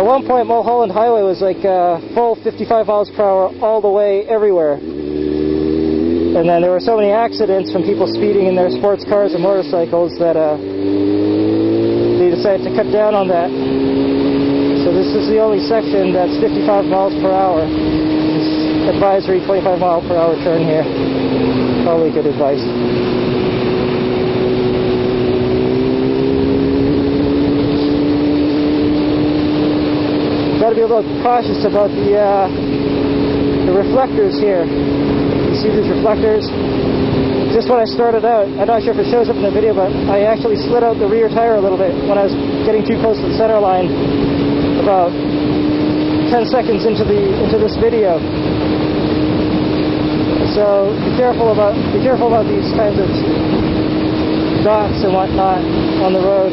one point, Mulholland Highway was like full 55 miles per hour all the way everywhere. And then there were so many accidents from people speeding in their sports cars and motorcycles that they decided to cut down on that. So this is the only section that's 55 miles per hour. This advisory 25 mile per hour turn here. Probably good advice. Got to be a little cautious about the reflectors here. You see these reflectors? Just when I started out, I'm not sure if it shows up in the video, but I actually slid out the rear tire a little bit when I was getting too close to the center line about 10 seconds into this video. So be careful about these kinds of dots and whatnot on the road.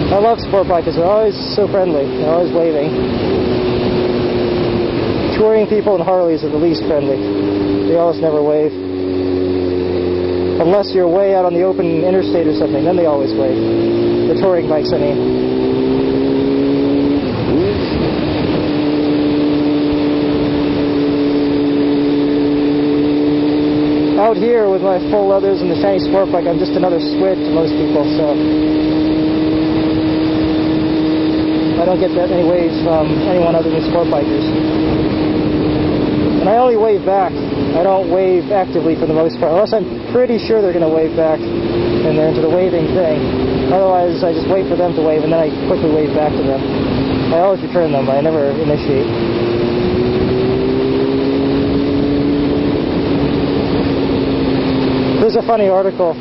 I love sport bikers. They're always so friendly. They're always waving. Touring people and Harleys are the least friendly. They almost never wave. Unless you're way out on the open interstate or something, then they always wave. The touring bikes, I mean. Out here with my full leathers and the shiny sport bike, I'm just another squid to most people, so I don't get that many waves from anyone other than sport bikers. And I only wave back. I don't wave actively for the most part, unless I'm pretty sure they're going to wave back and they're into the waving thing. Otherwise, I just wait for them to wave and then I quickly wave back to them. I always return them, but I never initiate. There's a funny article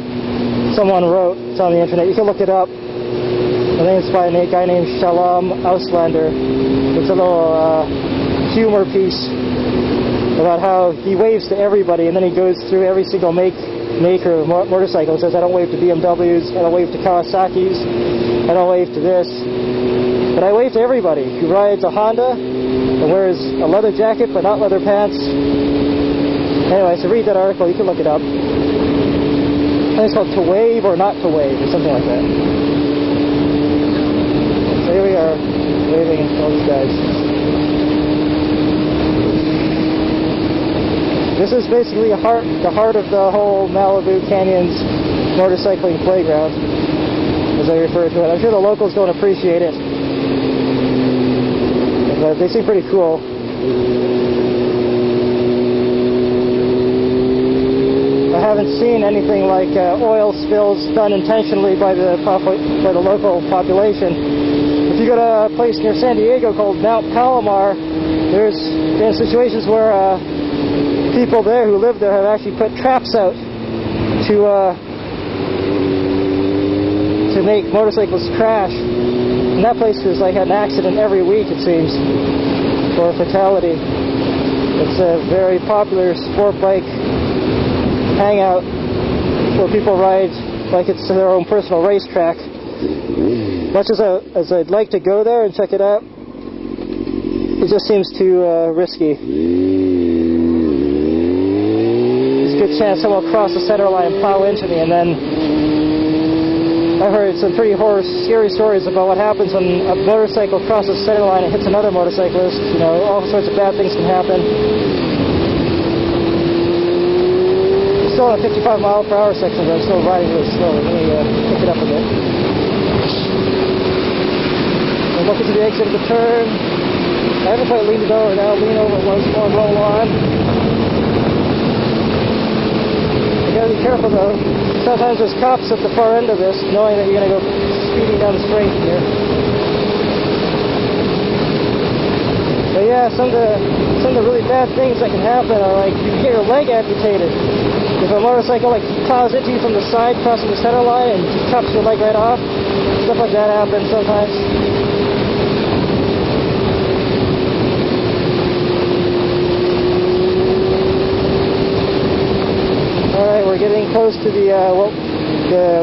someone wrote. It's on the internet. You can look it up. I think it's by a guy named Shalom Auslander. It's a little humor piece about how he waves to everybody, and then he goes through every single maker of motorcycle and says, I don't wave to BMWs, I don't wave to Kawasaki's, I don't wave to this, but I wave to everybody who rides a Honda and wears a leather jacket but not leather pants. Anyway, so read that article, you can look it up. I think it's called To Wave or Not to Wave, or something like that. So here we are, waving at all these guys. This is basically the heart of the whole Malibu Canyons motorcycling playground, as I refer to it. I'm sure the locals don't appreciate it, but they seem pretty cool. I haven't seen anything like oil spills done intentionally by the local population. If you go to a place near San Diego called Mount Palomar, there's been situations where people there who live there have actually put traps out to make motorcycles crash. And that place is like an accident every week, it seems, or a fatality. It's a very popular sport bike hangout where people ride like it's their own personal racetrack. Much as I'd like to go there and check it out, it just seems too risky. There's a good chance someone will cross the center line and plow into me, and then I've heard some pretty scary stories about what happens when a motorcycle crosses the center line and hits another motorcyclist. You know, all sorts of bad things can happen. Still on a 55 mile per hour section, but I'm still riding really slow. Let me pick it up a bit. I'm looking to the exit of the turn. I haven't quite leaned it over now. Lean over once more, roll on. You gotta be careful though. Sometimes there's cops at the far end of this, knowing that you're gonna go speeding down the straight here. But yeah, some of the really bad things that can happen are like you get your leg amputated. If a motorcycle like plows into you from the side, crossing the center line, and chops your leg right off, stuff like that happens sometimes. All right, we're getting close to the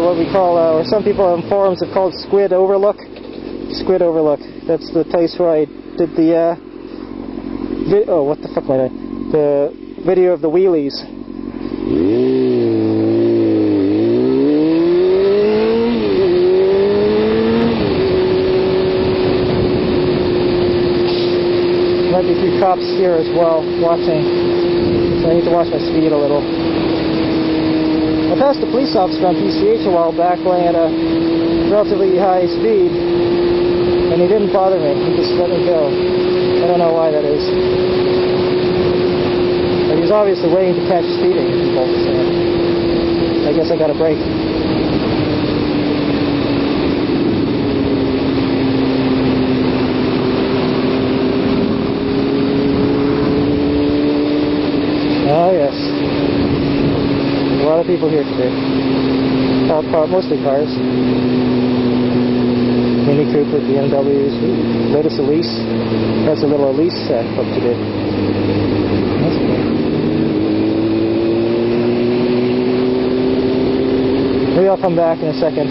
what we call, or some people on forums have called Squid Overlook. Squid Overlook. That's the place where I did the the video of the wheelies. might be a few cops here as well, watching. So I need to watch my speed a little. I passed a police officer on PCH a while back going at a relatively high speed, and he didn't bother me. He just let me go. I don't know why that is. But he was obviously waiting to catch speeding people, so I guess I got a break. Oh yes, a lot of people here today. Mostly cars. Mini Cooper, BMWs, Lotus Elise. That's a little Elise set up today. That's cool. Maybe I'll come back in a second.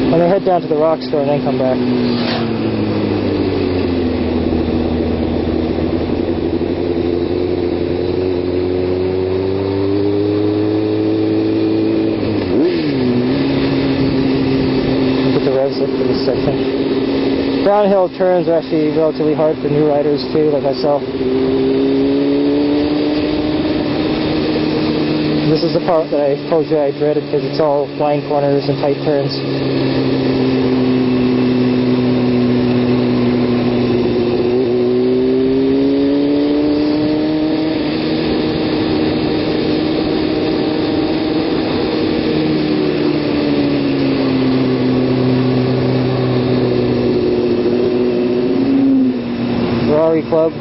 I'm going to head down to the rock store and then come back. Get the revs up for this section. Downhill turns are actually relatively hard for new riders too, like myself. This is the part that I told you I dreaded because it's all blind corners and tight turns. Ferrari Club.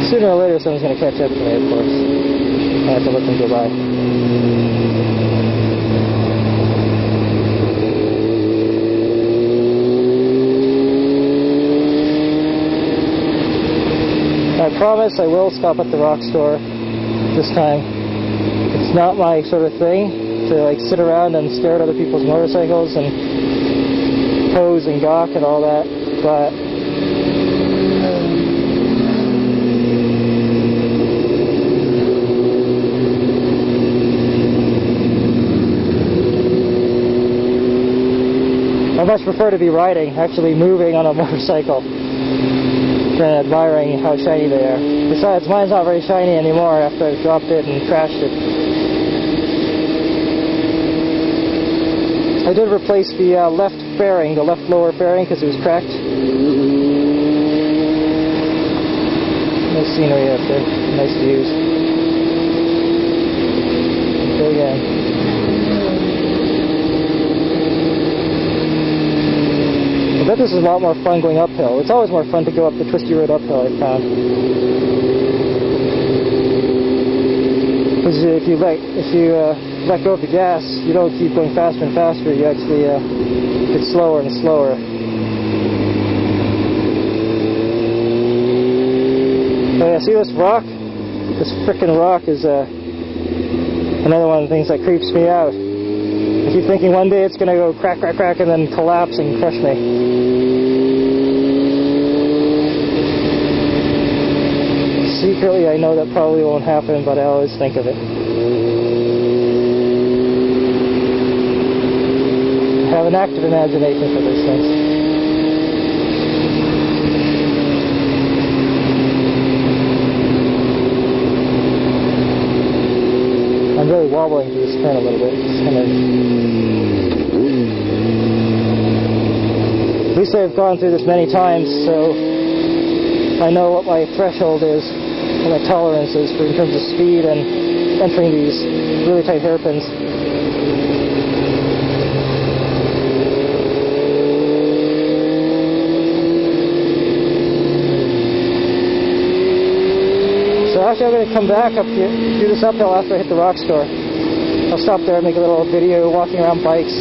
Sooner or later someone's going to catch up to me, of course. I have to let them go by. I promise I will stop at the rock store this time. It's not my sort of thing to like sit around and stare at other people's motorcycles and pose and gawk and all that, but I much prefer to be riding, actually moving on a motorcycle, than admiring how shiny they are. Besides, mine's not very shiny anymore after I've dropped it and crashed it. I did replace the left fairing, the left lower fairing, because it was cracked. Nice scenery out there, nice views. Go again. I bet this is a lot more fun going uphill. It's always more fun to go up the twisty road uphill, I've found. Because if you let go of the gas, you don't keep going faster and faster. You actually get slower and slower. But yeah, see this rock? This frickin' rock is another one of the things that creeps me out. I keep thinking one day it's going to go crack, crack, crack, and then collapse and crush me. Secretly, I know that probably won't happen, but I always think of it. I have an active imagination for these things. I'm really wobbling through this turn a little bit. It's kind of... At least I've gone through this many times, so I know what my threshold is, what my tolerance is in terms of speed and entering these really tight hairpins. So actually I'm going to come back up here, do this uphill after I hit the rock store. I'll stop there and make a little video walking around bikes.